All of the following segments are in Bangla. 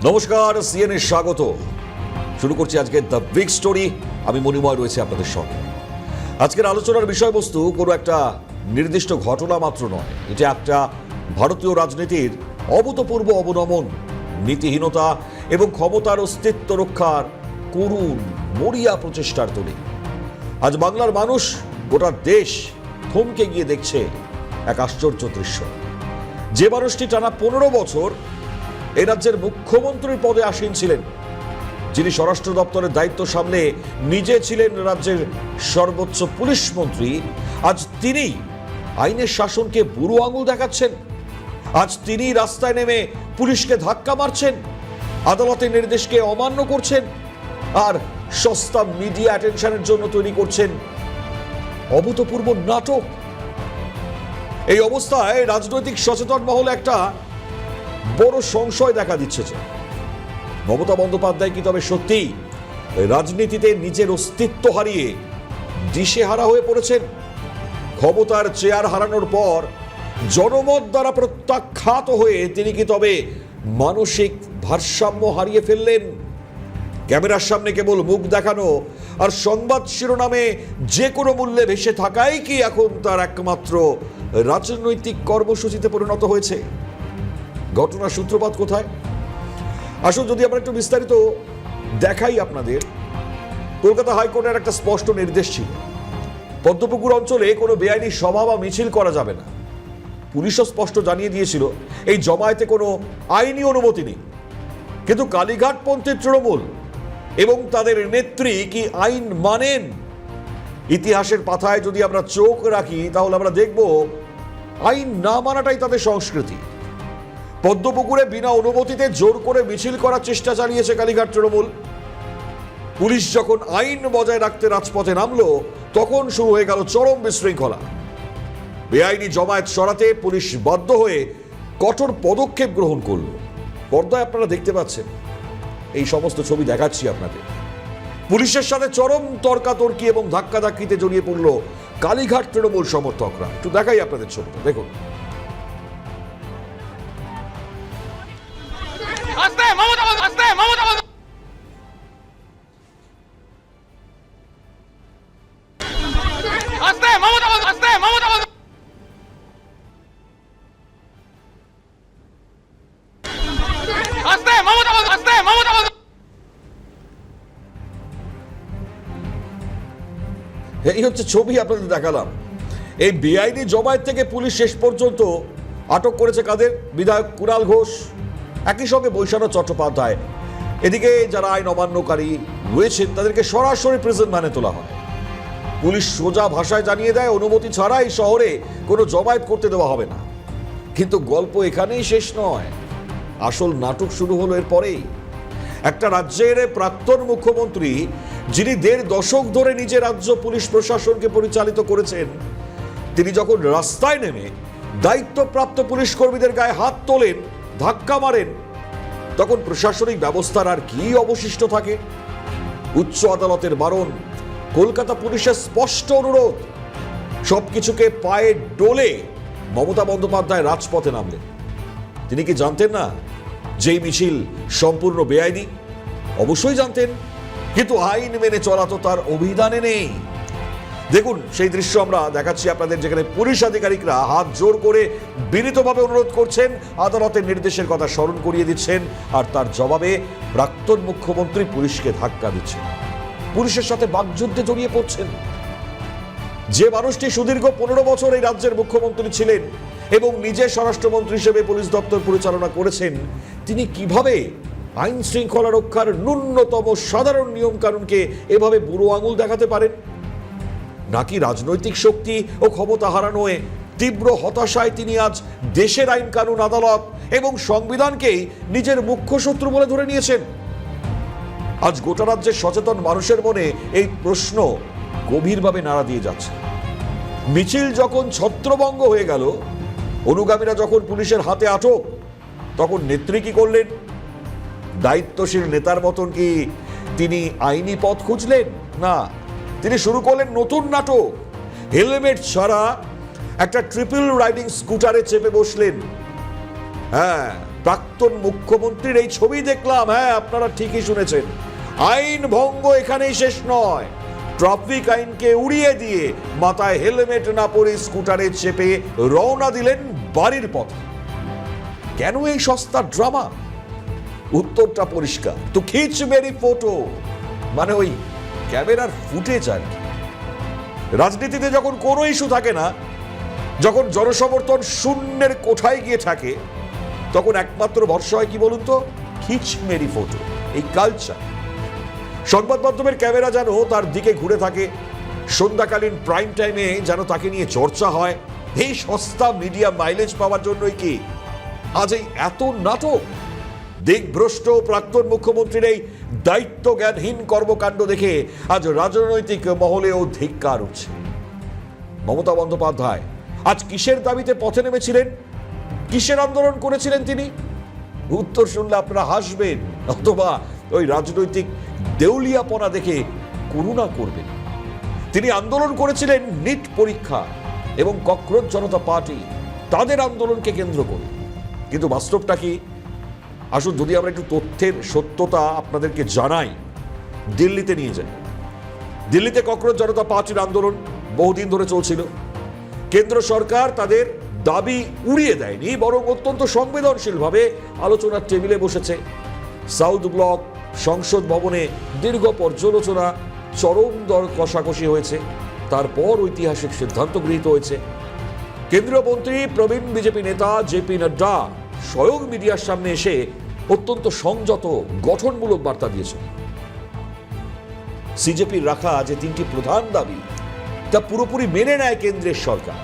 নমস্কার, সিএনএ স্বাগত। শুরু করছি আজকে দ্য বিগ স্টোরি। আমি মণিময় রয়েছে আপনাদের সঙ্গে। আজকের আলোচনার বিষয়বস্তু কোনো একটা নির্দিষ্ট ঘটনা মাত্র নয়, এটা একটা ভারতীয় রাজনীতির অভূতপূর্ব অবনমন, নীতিহীনতা এবং ক্ষমতার অস্তিত্ব রক্ষার করুণ মরিয়া প্রচেষ্টার তোলে। আজ বাংলার মানুষ, গোটা দেশ থমকে গিয়ে দেখছে এক আশ্চর্য দৃশ্য। যে মানুষটি টানা 15 বছর এই রাজ্যের মুখ্যমন্ত্রীর পদে আসীন ছিলেন, যিনি স্বরাষ্ট্র দপ্তরের দায়িত্ব সামলে নিজে ছিলেন রাজ্যের সর্বোচ্চ পুলিশ মন্ত্রী, আজ তিনি আইনের শাসনকে বুড়ো আঙুল দেখাচ্ছেন। আজ তিনি রাস্তায় নেমে পুলিশকে ধাক্কা মারছেন, আদালতের নির্দেশকে অমান্য করছেন, আর সস্তা মিডিয়া অ্যাটেনশনের জন্য তৈরি করছেন অভূতপূর্ব নাটক। এই অবস্থায় রাজনৈতিক সচেতন মহলে একটা বড় সংশয় দেখা দিচ্ছে যে মমতা বন্দ্যোপাধ্যায় কি তবে সত্যি রাজনীতিতে নিজের অস্তিত্ব হারিয়ে দিশেহারা হয়ে পড়েছেন? ক্ষমতার চেয়ার হারানোর পর জনমত দ্বারা প্রত্যাখ্যাত হয়ে তিনি কি তবে মানসিক ভারসাম্য হারিয়ে ফেললেন? ক্যামেরার সামনে কেবল মুখ দেখানো আর সংবাদ শিরোনামে যে কোনো মূল্যে ভেসে থাকাই কি এখন তার একমাত্র রাজনৈতিক কর্মসূচিতে পরিণত হয়েছে? ঘটনার সূত্রপাত কোথায়? আসুন যদি আমরা একটু বিস্তারিত দেখাই আপনাদের। কলকাতা হাইকোর্টের একটা স্পষ্ট নির্দেশ ছিল, পদ্মপুকুর অঞ্চলে কোনো বেআইনি সভা বা মিছিল করা যাবে না। পুলিশও স্পষ্ট জানিয়ে দিয়েছিল এই জমায়েতে কোনো আইনি অনুমতি নেই। কিন্তু কালীঘাটপন্থী তৃণমূল এবং তাদের নেত্রী কি আইন মানেন? ইতিহাসের পাতায় যদি আমরা চোখ রাখি তাহলে আমরা দেখব আইন না মানাটাই তাদের সংস্কৃতি। পদ্মপুকুরে বিনা অনুমতিতে জোর করে মিছিল করার চেষ্টা চালিয়েছে কালীঘাট তৃণমূল। পুলিশ যখন আইন বজায় রাখতে রাজপথে নামলো, তখন শুরু হয়ে গেল চরম বিশৃঙ্খলা। বেআইনি জমায়েত সরাতে পুলিশ বাধ্য হয়ে কঠোর পদক্ষেপ গ্রহণ করলো। পর্দায় আপনারা দেখতে পাচ্ছেন, এই সমস্ত ছবি দেখাচ্ছি আপনাদের। পুলিশের সাথে চরম তর্কাতর্কি এবং ধাক্কাধাক্কিতে জড়িয়ে পড়ল কালীঘাট তৃণমূল সমর্থকরা। একটু দেখাই আপনাদের ছবিটা, দেখুন। এই হচ্ছে ছবি আপনাদের দেখালাম। এই বেআইনি জমায়েত থেকে পুলিশ শেষ পর্যন্ত আটক করেছে কাদের? বিধায়ক কুণাল ঘোষ, একই সঙ্গে বৈশাখ চট্টোপাধ্যায়। এদিকে যারা আইন অমান্যকারী রয়েছেন তাদেরকে সরাসরি প্রিজন ভ্যানে তোলা হয়। পুলিশ সোজা ভাষায় জানিয়ে দেয় অনুমতি ছাড়া এই শহরে কোনো জমায়েত করতে দেওয়া হবে না। কিন্তু গল্প এখানেই শেষ নয়, আসল নাটক শুরু হলো এরপরেই। একটা রাজ্যের প্রাক্তন মুখ্যমন্ত্রী, যিনি 1.5 দশক ধরে নিজের রাজ্য পুলিশ প্রশাসনকে পরিচালিত করেছেন, তিনি যখন রাস্তায় নেমে দায়িত্বপ্রাপ্ত পুলিশ কর্মীদের গায়ে হাত তোলেন, ধাক্কা মারেন, তখন প্রশাসনিক ব্যবস্থার আর কি অবশিষ্ট থাকে? উচ্চ আদালতের বারণ, কলকাতা পুলিশের স্পষ্ট অনুরোধ, সবকিছুকে পায়ে ডোলে মমতা বন্দ্যোপাধ্যায় রাজপথে নামলেন। তিনি কি জানতেন না যেই মিছিল সম্পূর্ণ বেআইনি? অবশ্যই জানতেন, কিন্তু আইন মেনে চলা তো তার অভিধানে নেই। দেখুন সেই দৃশ্য আমরা দেখাচ্ছি আপনাদের, যেখানে পুলিশ আধিকারিকরা হাত জোর করে বিনীতভাবে অনুরোধ করছেন, আদালতের নির্দেশের কথা স্মরণ করিয়ে দিচ্ছেন, আর তার জবাবে প্রাক্তন মুখ্যমন্ত্রী পুলিশকে ধাক্কা দিচ্ছেন, পুলিশের সাথে বাকযুদ্ধে জড়িয়ে পড়ছেন। যে মানুষটি সুদীর্ঘ 15 বছর এই রাজ্যের মুখ্যমন্ত্রী ছিলেন এবং নিজে স্বরাষ্ট্রমন্ত্রী হিসেবে পুলিশ দপ্তর পরিচালনা করেছেন, তিনি কিভাবে আইন শৃঙ্খলা রক্ষার ন্যূনতম সাধারণ নিয়ম কানুনকে এভাবে বুড়ো আঙুল দেখাতে পারেন? নাকি রাজনৈতিক শক্তি ও ক্ষমতা হারানোয় তীব্র হতাশায় তিনি আজ দেশের আইন কানুন, আদালত এবং সংবিধানকেই নিজের মুখ্য শত্রু বলে ধরে নিয়েছেন? আজ গোটা রাজ্যের সচেতন মানুষের মনে এই প্রশ্ন গভীরভাবে নাড়া দিয়ে যাচ্ছে। মিছিল যখন ছত্রভঙ্গ হয়ে গেল, অনুগামীরা যখন পুলিশের হাতে আটক, তখন নেত্রী কি করলেন? দায়িত্বশীল নেতার মতন কি তিনি আইনি পথ খুঁজলেন? না, তিনি শুরু করলেন নতুন নাটক। হেলমেট ছাড়া একটা ট্রিপল রাইডিং স্কুটারে চেপে বসলেন। হ্যাঁ, প্রাক্তন মুখ্যমন্ত্রীর এই ছবি দেখলাম। হ্যাঁ, আপনারা ঠিকই শুনেছেন, আইন ভঙ্গ এখানেই শেষ নয়। ট্রাফিক আইনকে উড়িয়ে দিয়ে মাথায় হেলমেট না পরে স্কুটারে চেপে রওনা দিলেন বাড়ির পথে। কেন এই সস্তা ড্রামা? উত্তরটা পরিষ্কার, তো খিচ মেরি ফটো, মানে ওই ক্যামেরার ফুটেজ আর কি। রাজনীতিতে যখন কোনো ইস্যু থাকে না, যখন জনসমর্থন শূন্যের কোঠায় গিয়ে থাকে, তখন একমাত্র ভরসা হয় কি বলুন তো? খিচ মেরি ফটো, এই কালচার। সংবাদ মাধ্যমের ক্যামেরা যেন তার দিকে ঘুরে থাকে, সন্ধ্যাকালীন প্রাইম টাইমে যেন তাকে নিয়ে চর্চা হয়। এই সস্তা মিডিয়া মাইলেজ পাওয়ার জন্যই কি আজ এই এত নাটক? দিকভ্রষ্ট প্রাক্তন মুখ্যমন্ত্রীর এই দায়িত্ব জ্ঞানহীন কর্মকাণ্ড দেখে আজ রাজনৈতিক মহলেও ধিক্কার উঠছে। মমতা বন্দ্যোপাধ্যায় আজ কিসের দাবিতে পথে নেমেছিলেন? কিসের আন্দোলন করেছিলেন তিনি? উত্তর শুনলে আপনারা হাসবেন, অথবা ওই রাজনৈতিক দেউলিয়াপনা দেখে করুণা করবেন। তিনি আন্দোলন করেছিলেন নিট পরীক্ষা এবং ককরোচ জনতা পার্টি তাদের আন্দোলনকে কেন্দ্র করে। কিন্তু বাস্তবটা কি? আসুন যদি আমরা একটু তথ্যের সত্যতা আপনাদেরকে জানাই। দিল্লিতে নিয়ে যাই। দিল্লিতে ককরোচ জনতা পার্টির আন্দোলন বহুদিন ধরে চলছিল। কেন্দ্র সরকার তাদের দাবি উড়িয়ে দেয়নি, বরং অত্যন্ত সংবেদনশীলভাবে আলোচনার টেবিলে বসেছে। সাউথ ব্লক সংসদ ভবনে দীর্ঘ পর্যালোচনা, চরম দর কষাকষি হয়েছে। তারপর ঐতিহাসিক সিদ্ধান্ত গৃহীত হয়েছে। কেন্দ্রীয় মন্ত্রী প্রবীণ বিজেপি নেতা জেপি নাড্ডা স্বয়ং মিডিয়ার সামনে এসে অত্যন্ত সংযত গঠনমূলক বার্তা দিয়েছেন। সিজেপির রাখা যে তিনটি প্রধান দাবি তা পুরোপুরি মেনে নেয় কেন্দ্রের সরকার।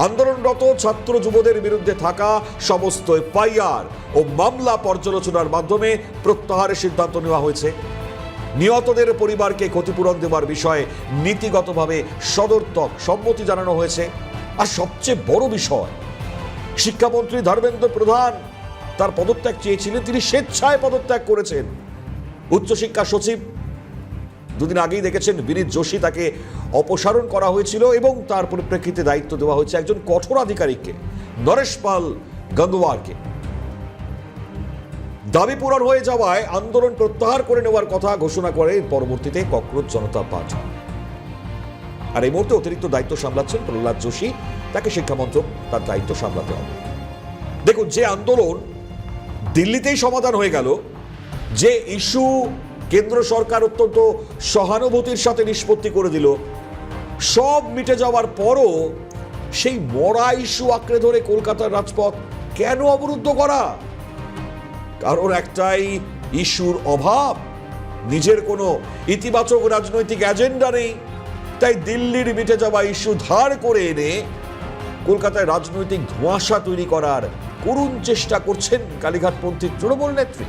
আন্দোলনরত ছাত্র যুবদের বিরুদ্ধে থাকা সমস্ত এফআইআর ও মামলা পর্যালোচনার মাধ্যমে প্রত্যাহারের সিদ্ধান্ত নেওয়া হয়েছে। নিহতদের পরিবারকে ক্ষতিপূরণ দেওয়ার বিষয়ে নীতিগতভাবে সদর্থক সম্মতি জানানো হয়েছে। আর সবচেয়ে বড় বিষয়, শিক্ষামন্ত্রী ধর্মেন্দ্র প্রধান তার পদত্যাগ চেয়েছিলেন, তিনি স্বেচ্ছায় পদত্যাগ করেছেন। উচ্চশিক্ষা সচিব দুদিন আগেই দেখেছেন বিনীত যোশী, তাকে অপসারণ করা হয়েছিল এবং তার পরিপ্রেক্ষিতে দায়িত্ব দেওয়া হয়েছে একজন কঠোর আধিকারিককে, নরেশ পাল গঙ্গওয়ারকে। দাবি পূরণ হয়ে যাওয়ায় আন্দোলন প্রত্যাহার করে নেওয়ার কথা ঘোষণা করে পরবর্তীতে ককরোচ জনতা পার্টি। আর এই মুহূর্তে অতিরিক্ত দায়িত্ব সামলাচ্ছেন প্রহ্লাদ যোশী, তাকে শিক্ষামন্ত্রক তার দায়িত্ব সামলাতে হবে। দেখুন, যে আন্দোলন দিল্লিতেই সমাধান হয়ে গেল, যে ইস্যু কেন্দ্র সরকার অত্যন্ত সহানুভূতির সাথে নিষ্পত্তি করে দিল, সব মিটে যাওয়ার পরও সেই মরা ইস্যু আঁকড়ে ধরে কলকাতার রাজপথ কেন অবরুদ্ধ করা? কারণ একটাই, ইস্যুর অভাব, নিজের কোনো ইতিবাচক রাজনৈতিক এজেন্ডা নেই। তাই দিল্লির মিটে যাওয়া ইস্যু ধার করে এনে কলকাতায় রাজনৈতিক ধোঁয়াশা তৈরি করার করুণ চেষ্টা করছেন কালীঘাটপন্থী তৃণমূল নেত্রী।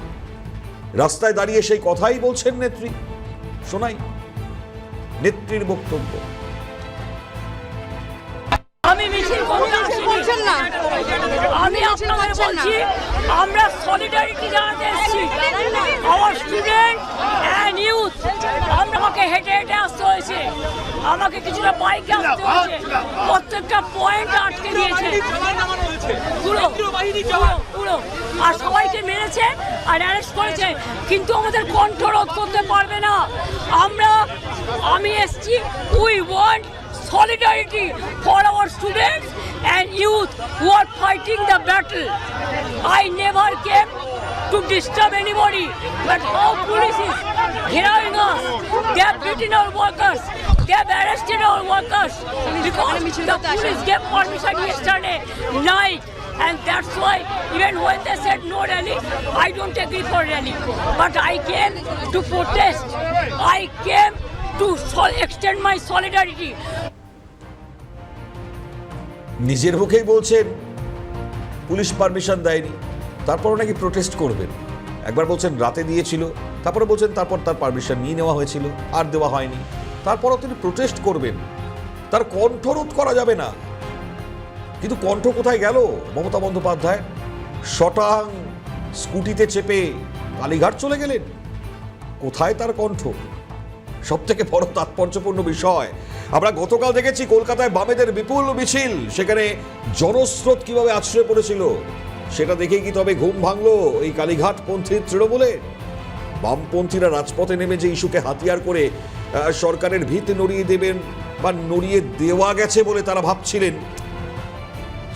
রাস্তায় দাঁড়িয়ে সেই কথাই বলছেন নেত্রী। শোনাই নেত্রীর বক্তব্য। আমি মিছিল করতে আসিনি, না আমি আপনাদের বলছি, আমরা সলিডারিটি জানাতে এসেছি। আওয়ার স্টুডেন্ট অ্যান্ড ইউথ, আমাকে হেঁটে হেঁটে আসতে হয়েছে, আমাকে কিছুটা বাইকে আসতে হয়েছে, প্রত্যেকটা পয়েন্ট আটকে দিয়েছে পুরো পুরো, আর সবাইকে মেরেছে আর অ্যারেস্ট করেছে, কিন্তু আমাদের কণ্ঠরোধ করতে পারবে না। আমি এসেছি, we want solidarity for our students and youth who are fighting the battle. I never came to disturb anybody, but how police is hearing us, they have beaten our workers, they have arrested our workers because the police gave permission yesterday night. And that's why even when they said no rally, I don't agree for rally, but I came to protest, I came to extend my solidarity. নিজের মুখেই বলছেন পুলিশ পারমিশন দেয়নি, তারপর নাকি প্রোটেস্ট করবেন। একবার বলছেন রাতে দিয়েছিল, তারপরে বলছেন তারপর তার পারমিশন নিয়ে নেওয়া হয়েছিল, আর দেওয়া হয়নি, তারপরও তিনি প্রোটেস্ট করবেন। তার কণ্ঠরোধ করা যাবে না। কিন্তু কণ্ঠ কোথায় গেল মমতা বন্দ্যোপাধ্যায়? শটাং স্কুটিতে চেপে কালীঘাট চলে গেলেন। কোথায় তার কণ্ঠ? সব থেকে বড় তাৎপর্যপূর্ণ বিষয়, আমরা গতকাল দেখেছি কলকাতায় বামেদের বিপুল মিছিল, সেখানে জনস্রোত কিভাবে আছড়ে পড়েছিল। সেটা দেখেই কি তবে ঘুম ভাঙলো এই কালীঘাট পন্থী তৃণমূলের? বামপন্থীরা রাজপথে নেমে যে ইস্যুকে হাতিয়ার করে সরকারের ভিত নড়িয়ে দেবেন বা নড়িয়ে দেওয়া গেছে বলে তারা ভাবছিলেন,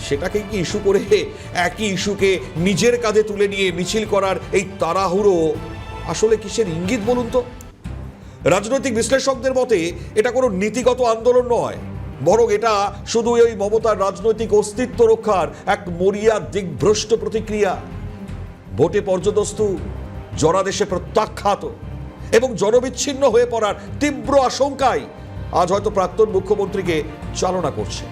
সেটাকে কি ইস্যু করে একই ইস্যুকে নিজের কাঁধে তুলে নিয়ে মিছিল করার এই তাড়াহুড়ো আসলে কিসের ইঙ্গিত বলুন তো? রাজনৈতিক বিশ্লেষকদের মতে এটা কোনো নীতিগত আন্দোলন নয়, বরং এটা শুধু ওই মমতার রাজনৈতিক অস্তিত্ব রক্ষার এক মরিয়া দিগ্ভ্রষ্ট প্রতিক্রিয়া। ভোটে পর্যদস্তু, জনাদেশে প্রত্যাখ্যাত এবং জনবিচ্ছিন্ন হয়ে পড়ার তীব্র আশঙ্কায় আজ হয়তো প্রাক্তন মুখ্যমন্ত্রীকে চালনা করছে।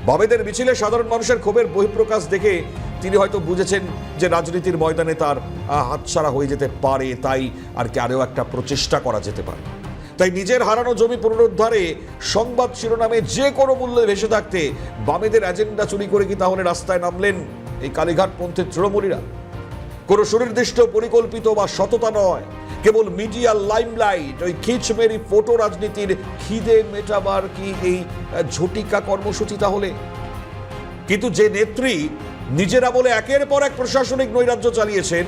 বামেদের মিছিলে সাধারণ মানুষের ক্ষোভের বহিঃপ্রকাশ দেখে তিনি হয়তো বুঝেছেন যে রাজনীতির ময়দানে তার হাতছাড়া হয়ে যেতে পারে, তাই আর কি আরও একটা প্রচেষ্টা করা যেতে পারে। তাই নিজের হারানো জমি পুনরুদ্ধারে সংবাদ শিরোনামে যে কোনো মূল্যে ভেসে থাকতে বামেদের এজেন্ডা চুরি করে কি তাহলে রাস্তায় নামলেন এই কালীঘাট পন্থীর তৃণমূলীরা? কোনো সুনির্দিষ্ট পরিকল্পিত বা সততা নয়, কেবল মিডিয়া লাইমলাইট, ওই খিচমেরি ফটো রাজনীতির খিদে মেটাবার কি এই ঝটিকা কর্মসূচি তাহলে? কিন্তু যে নেত্রী নিজেরা বলে একের পর এক প্রশাসনিক নৈরাজ্য চালিয়েছেন,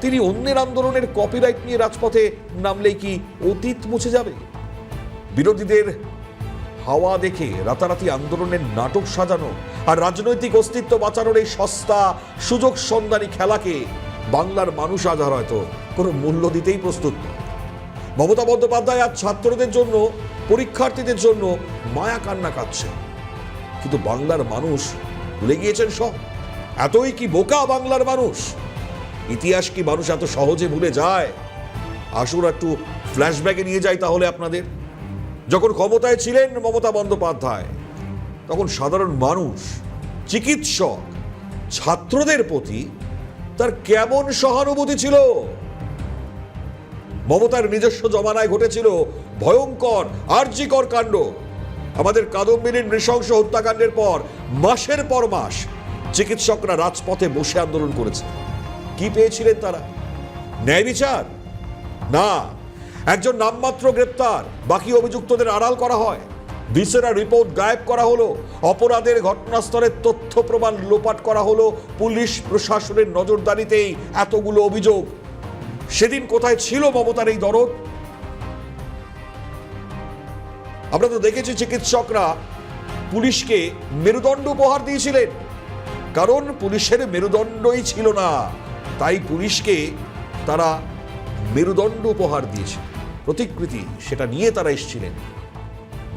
তিনি অন্যের আন্দোলনের কপিরাইট নিয়ে রাজপথে নামলেই কি অতীত মুছে যাবে? বিরোধীদের হাওয়া দেখে রাতারাতি আন্দোলনের নাটক সাজানো আর রাজনৈতিক অস্তিত্ব বাঁচানোর এই সস্তা সুযোগ সন্ধানী খেলাকে বাংলার মানুষ আজ আর হয়তো কোনো মূল্য দিতেই প্রস্তুত নয়। মমতা বন্দ্যোপাধ্যায় আজ ছাত্রদের জন্য, পরীক্ষার্থীদের জন্য মায়া কান্না কাঁদছে, কিন্তু বাংলার মানুষ ভুলে গিয়েছেন সব। এতই কি বোকা বাংলার মানুষ? ইতিহাস কি মানুষ এত সহজে ভুলে যায়? আসুন একটু ফ্ল্যাশব্যাকে নিয়ে যাই তাহলে আপনাদের। যখন ক্ষমতায় ছিলেন মমতা বন্দ্যোপাধ্যায়, তখন সাধারণ মানুষ, চিকিৎসক, ছাত্রদের প্রতি তার কেমন সহানুভূতি ছিল? মমতার নিজস্ব জমানায় ঘটেছিল ভয়ঙ্কর আরজিকর কাণ্ড। আমাদের কাদম্বিনীর নৃশংস হত্যাকাণ্ডের পর মাসের পর মাস চিকিৎসকরা রাজপথে বসে আন্দোলন করেছে। কি পেয়েছিলেন তারা? ন্যায় বিচার? না, একজন নামমাত্র গ্রেপ্তার, বাকি অভিযুক্তদের আড়াল করা হয়, ভিসেরা রিপোর্ট গায়েব করা হলো, অপরাধের ঘটনাস্থলের তথ্য প্রমাণ লোপাট করা হলো, পুলিশ প্রশাসনের নজরদারিতেই এতগুলো অভিযোগ। সেদিন কোথায় ছিল মমতার এই দরদ? আমরা তো দেখেছি চিকিৎসকরা পুলিশকে মেরুদণ্ড উপহার দিয়েছিলেন, কারণ পুলিশের মেরুদণ্ডই ছিল না, তাই পুলিশকে তারা মেরুদণ্ড উপহার দিয়েছে। প্রতিকৃতি সেটা নিয়ে তারা এসেছিলেন।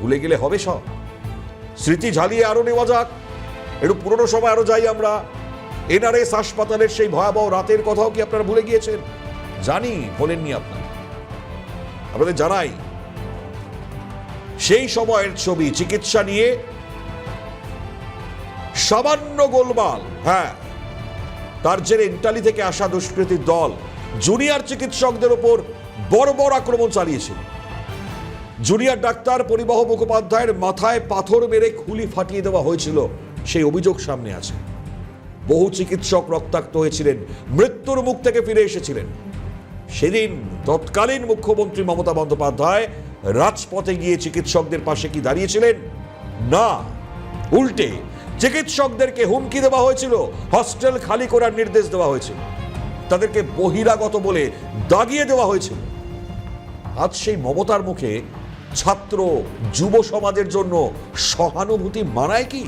ভুলে গেলে হবে সব? স্মৃতি ঝালিয়ে আরো নেওয়া যাক, একটু পুরনো সময় আরো যাই আমরা। এনআরএস হাসপাতালের সেই ভয়াবহ রাতের কথাও কি আপনারা ভুলে গিয়েছেন? জানি ভোলেননি আপনাদের জানাই সেই সময়ের ছবি। চিকিৎসা নিয়ে সামান্য গোলমাল, হ্যাঁ, তার জেরে ইটালি থেকে আসা দুষ্কৃতীর দল জুনিয়র চিকিৎসকদের ওপর বর্বর আক্রমণ চালিয়েছিল। জুনিয়র ডাক্তার পরিবহ মুখোপাধ্যায়ের মাথায় পাথর মেরে খুলি ফাটিয়ে দেওয়া হয়েছিল, সেই অভিযোগ সামনে আছে। বহু চিকিৎসক রক্তাক্ত হয়েছিলেন, মৃত্যুর মুখ থেকে ফিরে এসেছিলেন। সেদিন তৎকালীন মুখ্যমন্ত্রী মমতা বন্দ্যোপাধ্যায় রাজপথে গিয়ে চিকিৎসকদের পাশে কি দাঁড়িয়েছিলেন? না, উল্টে চিকিৎসকদেরকে হুমকি দেওয়া হয়েছিল, হস্টেল খালি করার নির্দেশ দেওয়া হয়েছিল, তাদেরকে বহিরাগত বলে দাগিয়ে দেওয়া হয়েছিল। আজ সেই মমতার মুখে ছাত্র যুব সমাজের জন্য সহানুভূতি মানায় কি?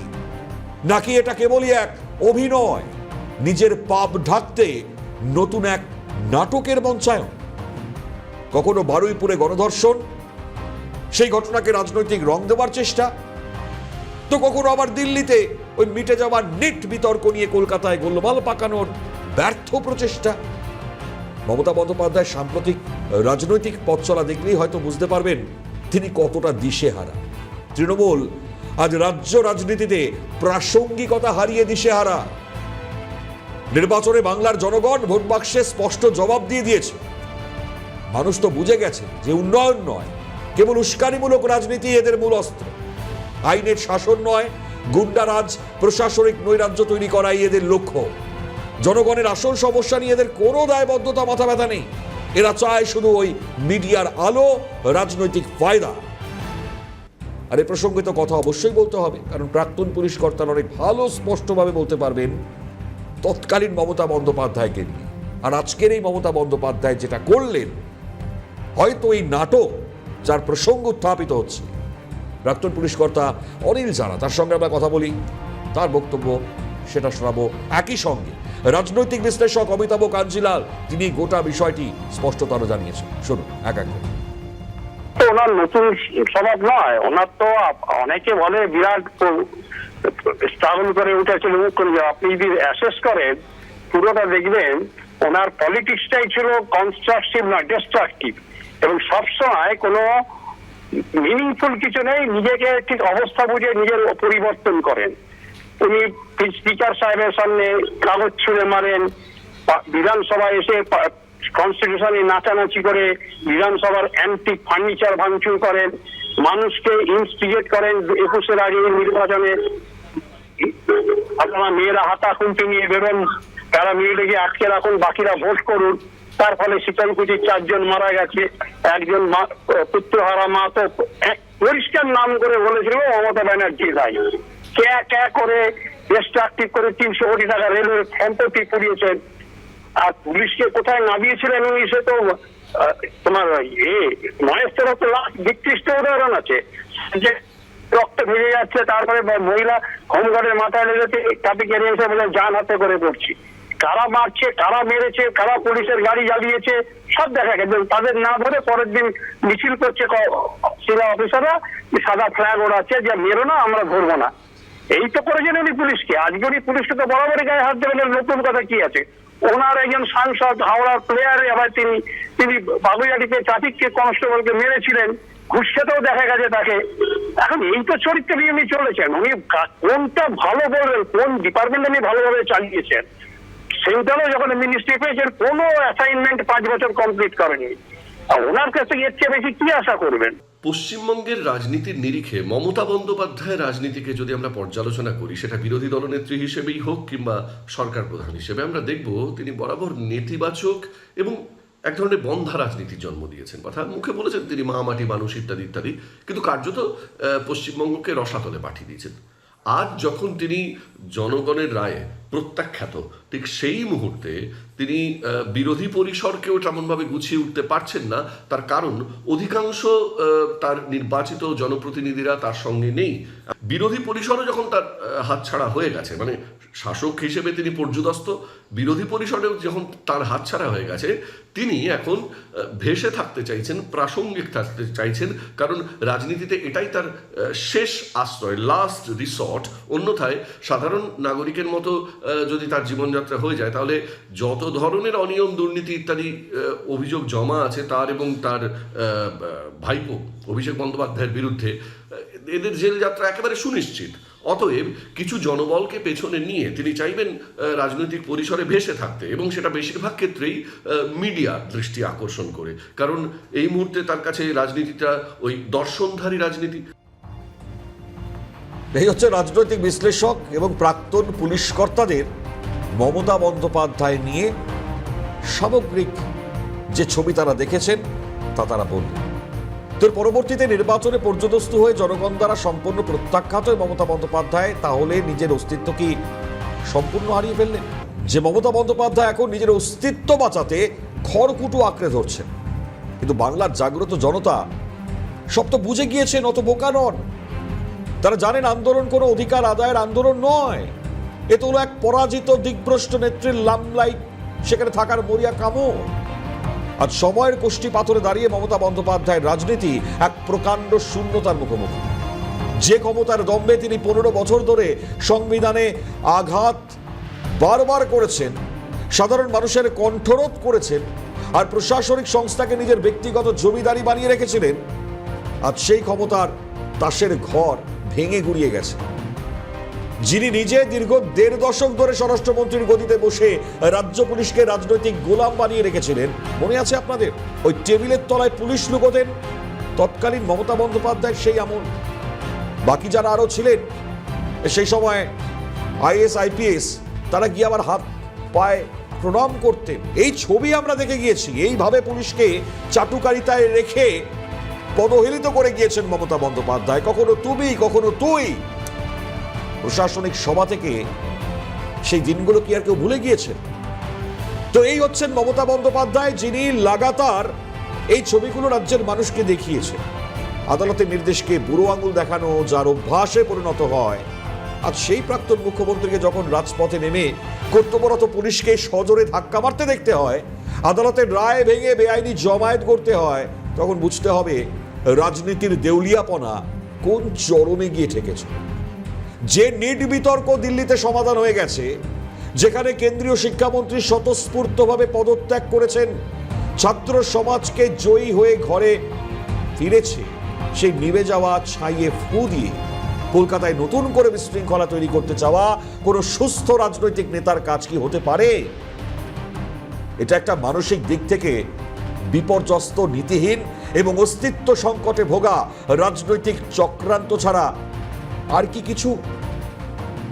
নাকি এটা কেবলই এক অভিনয়, নিজের পাপ ঢাকতে নতুন এক নাটকের মঞ্চায়ন? কখনো বারুইপুরে গণধর্ষণ, সেই ঘটনাকে রাজনৈতিক রং দেওয়ার চেষ্টা, তো কখনো আবার দিল্লিতে ওই মিটে যাওয়া নিট বিতর্ক নিয়ে কলকাতায় গোলমাল পাকানোর ব্যর্থ প্রচেষ্টা। মমতা বন্দ্যোপাধ্যায় সাম্প্রতিক রাজনৈতিক পথ চলা দেখলেই হয়তো বুঝতে পারবেন তিনি কতটা দিশেহারা। তৃণমূল আজ রাজ্য রাজনীতিতে প্রাসঙ্গিকতা হারিয়ে দিশেহারা। নির্বাচনে বাংলার জনগণ ভোট বাক্সে স্পষ্ট জবাব দিয়ে দিয়েছে। মানুষ তো বুঝে গেছে যে উন্নয়ন নয়, কেবল উস্কানিমূলক রাজনীতি এদের মূল অস্ত্র। আইনের শাসন নয়, গুন্ডারাজ, প্রশাসনিক নৈরাজ্য তৈরি করাই এদের লক্ষ্য। জনগণের আসল সমস্যা নিয়ে এদের কোনো দায়বদ্ধতা, মাথা ব্যথা নেই। এরা চায় শুধু ওই মিডিয়ার আলো, রাজনৈতিক ফায়দা। আর এ প্রসঙ্গে তো কথা অবশ্যই বলতে হবে, কারণ প্রাক্তন পুলিশ কর্তারা অনেক ভালো স্পষ্টভাবে বলতে পারবেন তৎকালীন মমতা বন্দ্যোপাধ্যায়কে নিয়ে। আর আজকের এই মমতা বন্দ্যোপাধ্যায় যেটা করলেন, হয়তো এই নাটক যার প্রসঙ্গ উত্থাপিত হচ্ছে, প্রাক্তন পুলিশ কর্তা অনিল জানা, তার সঙ্গে আমরা কথা বলি, তার বক্তব্য সেটা শোনাবো। একই সঙ্গে রাজনৈতিক বিশ্লেষক অমিতাভ কাঞ্জিলাল তিনি গোটা বিষয়টি স্পষ্টতর জানিয়েছেন। শুনুন এক এক করে। ওনার নতুন স্বভাব নয়, ওনার তো অনেকে বলে বিরাট স্ট্রাগল করে উঠেছিল মুখ করে যাওয়া। আপনি যদি অ্যাসেস করেন পুরোটা দেখবেন ওনার পলিটিক্সটাই ছিল কনস্ট্রাকটিভ না ডিস্ট্রাকটিভ, এবং সবসময় কোনো মিনিংফুল কিছু নেই, নিজেকে ঠিক অবস্থা বুঝে নিজের পরিবর্তন করেন। উনি স্পিকার সাহেবের সামনে কাগজ ছুঁড়ে মারেন, বিধানসভায় এসে কনস্টিটিউশনে নাচানাচি করে বিধানসভার অ্যান্টিক ফার্নিচার ভাঙচুর করেন, মানুষকে ইনস্টিগেট করেন 21-এর আগে নির্বাচনে আপনারা মেয়েরা হাতা খুঁটি নিয়ে বেরোন, তারা মেয়েটাকে আটকে রাখুন, বাকিরা ভোট করুন। তার ফলে শীতলকুচির 4 জন মারা গেছে, একজন পুত্রহারা মা তো পরিষ্কার নাম করে বলেছিল মমতা ব্যানার্জি দায়ী। ক্যা করে ডিস্ট্রাকটিভ করে 300 কোটি টাকা রেলের সম্পত্তি পুড়িয়েছেন। আর পুলিশকে কোথায় নামিয়েছিলেন উনি, সে তো তোমার মহেশ্বর তো লাস্ট বিকৃষ্ট উদাহরণ আছে, যে রক্ত ভেঙে যাচ্ছে, তারপরে মহিলা হোমগার্ডের মাথায় লেগেছে, ট্রাফিক এরিয়া এসে বলে যান হাতে করে পড়ছি। কারা মারছে, কারা মেরেছে, কারা পুলিশের গাড়ি জ্বালিয়েছে সব দেখা গেছে। তাদের না ধরে পরের দিন মিছিল করছে সিলা অফিসাররা, সাদা ফ্ল্যাগ ওড়াচ্ছে যে মেরো না, আমরা ধরবো না। এই তো করেছেন উনি পুলিশকে। আজকে উনি পুলিশকে তো বরাবরই গায়ে হাত দেবেন, নতুন কথা কি আছে? ওনার একজন সাংসদ হাওড়ার প্লেয়ারে আবার তিনি বাগুইয়াটিতে ট্রাফিককে কনস্টেবলকে মেরেছিলেন, ঘুষ খেতেও দেখা গেছে তাকে। এখন এই তো চরিত্র নিয়ে উনি চলেছেন। উনি কোনটা ভালো বলবেন, কোন ডিপার্টমেন্ট উনি ভালোভাবে চালিয়েছেন। সেন্ট্রালও যখন মিনিস্ট্রি পেয়েছেন কোনো অ্যাসাইনমেন্ট 5 বছর কমপ্লিট করেনি। ওনার কাছ থেকে এর চেয়ে বেশি কি আশা করবেন? পশ্চিমবঙ্গের রাজনীতির নিরিখে মমতা বন্দ্যোপাধ্যায়ের রাজনীতিকে যদি আমরা পর্যালোচনা করি, সেটা বিরোধী দলনেত্রী হিসেবেই হোক কিংবা সরকার প্রধান হিসেবে, আমরা দেখব তিনি বরাবর নেতিবাচক এবং এক ধরনের বন্ধা রাজনীতির জন্ম দিয়েছেন। কথা মুখে বলেছেন তিনি মা মাটি মানুষ ইত্যাদি ইত্যাদি, কিন্তু কার্যত পশ্চিমবঙ্গকে রসাতলে পাঠিয়ে দিয়েছেন। আজ যখন তিনি জনগণের রায়ে প্রত্যাখ্যাত, ঠিক সেই মুহূর্তে তিনি বিরোধী পরিসরকেও তেমনভাবে গুছিয়ে উঠতে পারছেন না। তার কারণ অধিকাংশ তার নির্বাচিত জনপ্রতিনিধিরা তার সঙ্গে নেই। বিরোধী পরিসরও যখন তার হাতছাড়া হয়ে গেছে, মানে শাসক হিসেবে তিনি পর্যুদস্ত, বিরোধী পরিসরেও যখন তার হাতছাড়া হয়ে গেছে, তিনি এখন ভেসে থাকতে চাইছেন, প্রাসঙ্গিক থাকতে চাইছেন, কারণ রাজনীতিতে এটাই তার শেষ আশ্রয়, লাস্ট রিসর্ট। অন্যথায় সাধারণ নাগরিকের মতো যদি তার জীবনযাত্রা হয়ে যায়, তাহলে যত ধরনের অনিয়ম দুর্নীতি ইত্যাদি অভিযোগ জমা আছে তার এবং তার ভাইপো অভিষেক বন্দ্যোপাধ্যায়ের বিরুদ্ধে, এদের জেল যাত্রা একেবারে সুনিশ্চিত। অতএব কিছু জনবলকে পেছনে নিয়ে তিনি চাইবেন রাজনৈতিক পরিসরে ভেসে থাকতে, এবং সেটা বেশিরভাগ ক্ষেত্রেই মিডিয়া দৃষ্টি আকর্ষণ করে, কারণ এই মুহূর্তে তার কাছে রাজনীতিটা ওই দর্শনধারী রাজনীতি। এই হচ্ছে রাজনৈতিক বিশ্লেষক এবং প্রাক্তন পুলিশ কর্তাদের মমতা বন্দ্যোপাধ্যায় নিয়ে সামগ্রিক যে ছবি তারা দেখেছেন তা তারা বললেন। তো পরবর্তীতে নির্বাচনে পর্যদস্ত হয়ে জনগণ দ্বারা সম্পূর্ণ প্রত্যাখ্যাত মমতা বন্দ্যোপাধ্যায় তাহলে নিজের অস্তিত্ব কি সম্পূর্ণ হারিয়ে ফেললেন? যে মমতা বন্দ্যোপাধ্যায় এখন নিজের অস্তিত্ব বাঁচাতে খড়কুটো আঁকড়ে ধরছেন, কিন্তু বাংলার জাগ্রত জনতা সব তো বুঝে গিয়েছেন, অত বোকা নন। তারা জানেন আন্দোলন কোনো অধিকার আদায়ের আন্দোলন নয়, এ তো হলো এক পরাজিত দিগ্ভ্রষ্ট নেত্রীর লামলাইট, সেখানে থাকার মরিয়া কামড়। আজ সময়ের কোষ্ঠী পাথরে দাঁড়িয়ে মমতা বন্দ্যোপাধ্যায়ের রাজনীতি এক প্রকাণ্ড শূন্যতার মুখোমুখি। যে ক্ষমতার দম্ভে তিনি 15 বছর ধরে সংবিধানে আঘাত বারবার করেছেন, সাধারণ মানুষের কণ্ঠরোধ করেছেন, আর প্রশাসনিক সংস্থাকে নিজের ব্যক্তিগত জমিদারি বানিয়ে রেখেছিলেন, আজ সেই ক্ষমতার তাসের ঘর ভেঙে গুড়িয়ে গেছে। যিনি নিজে দীর্ঘ 1.5 দশক ধরে স্বরাষ্ট্রমন্ত্রীর গদিতে বসে রাজ্য পুলিশকে রাজনৈতিক গোলাম বানিয়ে রেখেছিলেন, মনে আছে আপনাদের? ওই টেবিলের তলায় পুলিশ লুকোতেন তৎকালীন মমতা বন্দ্যোপাধ্যায় সেই আমল। বাকি যারা আরো ছিলেন সেই সময় IAS IPS, তারা গিয়ে আবার হাত পায়ে প্রণাম করতেন। এই ছবি আমরা দেখে গিয়েছি। এইভাবে পুলিশকে চাটুকারিতায় রেখে পদহেলিত করে গিয়েছেন মমতা বন্দ্যোপাধ্যায়, কখনো তুমি কখনো তুই। প্রশাসনিক সভা থেকে সেই দিনগুলো কি আর কেউ ভুলে গিয়েছেন? তো এই হচ্ছেন মমতা বন্দ্যোপাধ্যায়, যিনি লাগাতার এই ছবিগুলো রাজ্যের মানুষকে দেখিয়েছে। আদালতের নির্দেশকে বুড়ো আঙুল দেখানো যার অভ্যাসে পরিণত হয়, আজ সেই প্রাক্তন মুখ্যমন্ত্রীকে যখন রাজপথে নেমে কর্তব্যরত পুলিশকে সজোরে ধাক্কা মারতে দেখতে হয়, আদালতের রায় ভেঙে বেআইনি জমায়েত করতে হয়, তখন বুঝতে হবে রাজনীতির দেউলিয়াপনা কোন চরমে গিয়ে ঠেকেছে। যে নিট বিতর্ক দিল্লিতে সমাধান হয়ে গেছে, যেখানে কেন্দ্রীয় শিক্ষামন্ত্রী স্বতঃস্ফূর্তভাবে পদত্যাগ করেছেন, ছাত্র সমাজকে জয়ী হয়ে ঘরে ফিরেছে, সেই নিভে যাওয়া ছাইয়ে ফু দিয়ে কলকাতায় নতুন করে বিশৃঙ্খলা তৈরি করতে চাওয়া কোনো সুস্থ রাজনৈতিক নেতার কাজ কি হতে পারে? এটা একটা মানসিক দিক থেকে বিপর্যস্ত, নীতিহীন এবং অস্তিত্ব সংকটে ভোগা রাজনৈতিক চক্রান্ত ছাড়া আর কি কিছু?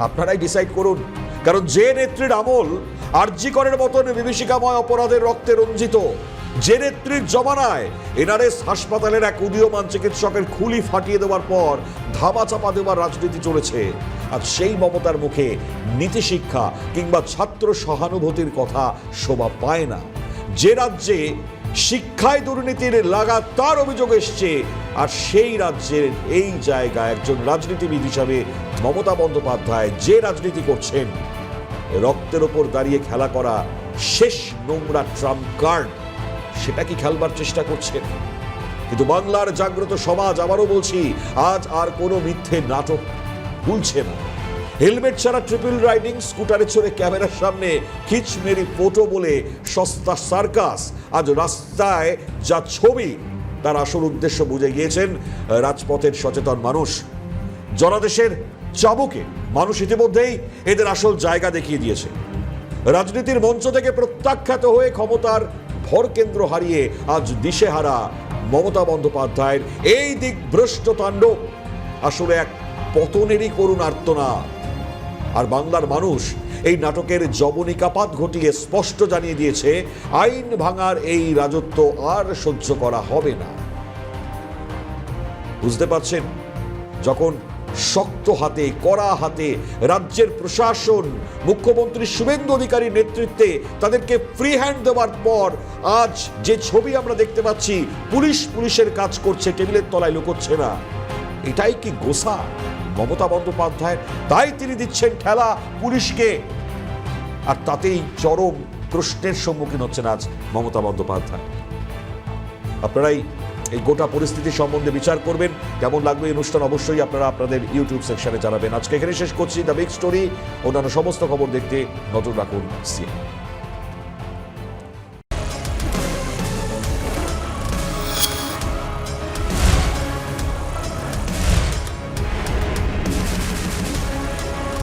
আপনারাই ডিসাইড করুন। কারণ যে নেত্রীর আমল আরজি করের মতন বিভীষিকাময় অপরাধের রক্তে রঞ্জিত, যে নেত্রীর জমানায় এনআরএস হাসপাতালের এক উদীয়মান চিকিৎসকের খুলি ফাটিয়ে দেওয়ার পর ধামাচাপা দেওয়ার রাজনীতি চলেছে, আর সেই মমতার মুখে নীতি শিক্ষা কিংবা ছাত্র সহানুভূতির কথা শোভা পায় না। যে রাজ্যে শিক্ষায় দুর্নীতির লাগাতার অভিযোগ এসছে, আর সেই রাজ্যের এই জায়গায় একজন রাজনীতিবিদ হিসাবে মমতা বন্দ্যোপাধ্যায় যে রাজনীতি করছেন, রক্তের ওপর দাঁড়িয়ে খেলা করা শেষ নোংরা ট্রাম্প কার্ড, সেটা কি খেলবার চেষ্টা করছেন? কিন্তু বাংলার জাগ্রত সমাজ, আবারও বলছি, আজ আর কোনো মিথ্যে নাটক ভুলছে না। হেলমেট ছাড়া ট্রিপল রাইডিং, স্কুটারে চড়ে ক্যামেরার সামনে খিচমেরি ফটো বলে সস্তা সার্কাস, আজ রাস্তায় যা ছবি, তার আসল উদ্দেশ্য বুঝে গিয়েছেন রাজপথের সচেতন মানুষ। জনাদেশের চাবুকে মানুষ ইতিমধ্যেই এদের আসল জায়গা দেখিয়ে দিয়েছে। রাজনীতির মঞ্চ থেকে প্রত্যাখ্যাত হয়ে ক্ষমতার ভর কেন্দ্র হারিয়ে আজ দিশেহারা মমতা বন্দ্যোপাধ্যায়ের এই দিকভ্রষ্ট তাণ্ডব আসলে এক পতনেরই করুণ আর্তনাদ। আর বাংলার মানুষ এই নাটকের জবনিকাপাত ঘটিয়ে স্পষ্ট জানিয়ে দিয়েছে, আইন ভাঙার এই রাজত্ব আর সহ্য করা হবে না। বুঝতে পারছেন, যখন শক্ত হাতে, কড়া হাতে রাজ্যের প্রশাসন মুখ্যমন্ত্রী শুভেন্দু অধিকারীর নেতৃত্বে তাদেরকে ফ্রি হ্যান্ড দেওয়ার পর আজ যে ছবি আমরা দেখতে পাচ্ছি, পুলিশের কাজ করছে, টেবিলের তলায় লুকোচ্ছে না, এটাই কি গোসা মমতা বন্দ্যোপাধ্যায়? তাই তিনি দিচ্ছেন ঠেলা পুলিশকে, আর তাতেই চরম প্রশ্নের সম্মুখীন হচ্ছেন আজ মমতা বন্দ্যোপাধ্যায়। আপনারাই এই গোটা পরিস্থিতি সম্বন্ধে বিচার করবেন। কেমন লাগবে এই অনুষ্ঠান অবশ্যই আপনারা আপনাদের ইউটিউব সেকশনে জানাবেন। আজকে এখানে শেষ করছি দ্য বিগ স্টোরি। অন্যান্য সমস্ত খবর দেখতে নজর রাখুন সিএন।